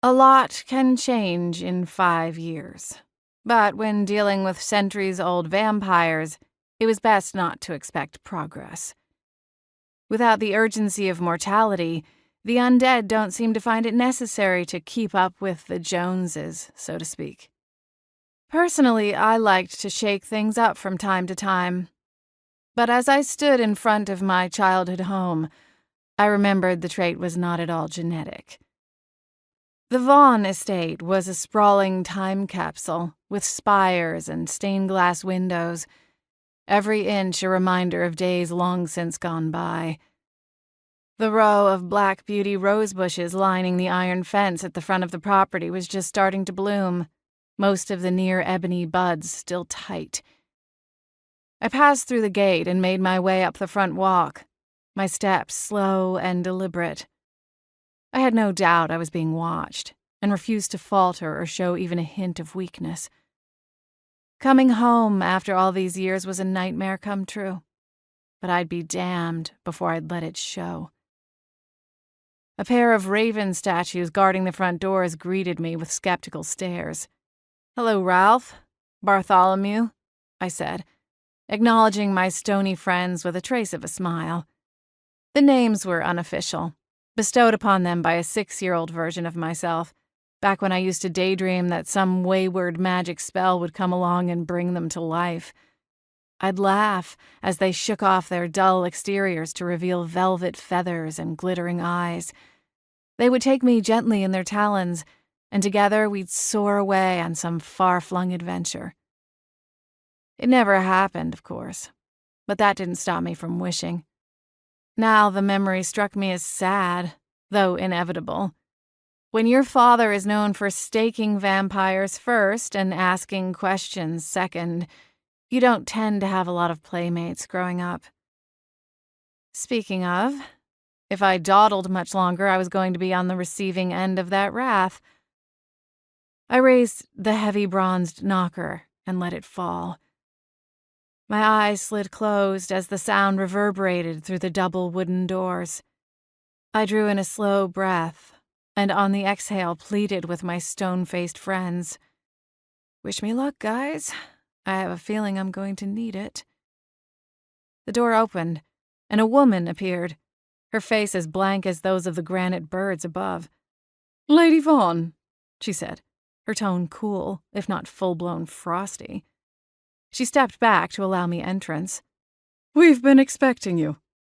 A lot can change in 5 years. But when dealing with centuries-old vampires, it was best not to expect progress. Without the urgency of mortality, the undead don't seem to find it necessary to keep up with the Joneses, so to speak. Personally, I liked to shake things up from time to time. But as I stood in front of my childhood home, I remembered the trait was not at all genetic. The Vaughn estate was a sprawling time capsule with spires and stained-glass windows, every inch a reminder of days long since gone by. The row of black beauty rose bushes lining the iron fence at the front of the property was just starting to bloom, most of the near-ebony buds still tight. I passed through the gate and made my way up the front walk, my steps slow and deliberate. I had no doubt I was being watched, and refused to falter or show even a hint of weakness. Coming home after all these years was a nightmare come true, but I'd be damned before I'd let it show. A pair of raven statues guarding the front doors greeted me with skeptical stares. "Hello, Ralph. Bartholomew," I said, acknowledging my stony friends with a trace of a smile. The names were unofficial, bestowed upon them by a 6-year-old version of myself, back when I used to daydream that some wayward magic spell would come along and bring them to life. I'd laugh as they shook off their dull exteriors to reveal velvet feathers and glittering eyes. They would take me gently in their talons, and together we'd soar away on some far-flung adventure. It never happened, of course, but that didn't stop me from wishing. Now the memory struck me as sad, though inevitable. When your father is known for staking vampires first and asking questions second, you don't tend to have a lot of playmates growing up. Speaking of, if I dawdled much longer, I was going to be on the receiving end of that wrath. I raised the heavy bronzed knocker and let it fall. My eyes slid closed as the sound reverberated through the double wooden doors. I drew in a slow breath, and on the exhale pleaded with my stone-faced friends. "Wish me luck, guys. I have a feeling I'm going to need it." The door opened, and a woman appeared, her face as blank as those of the granite birds above. "Lady Vaughn," she said, her tone cool, if not full-blown frosty. She stepped back to allow me entrance. "We've been expecting you."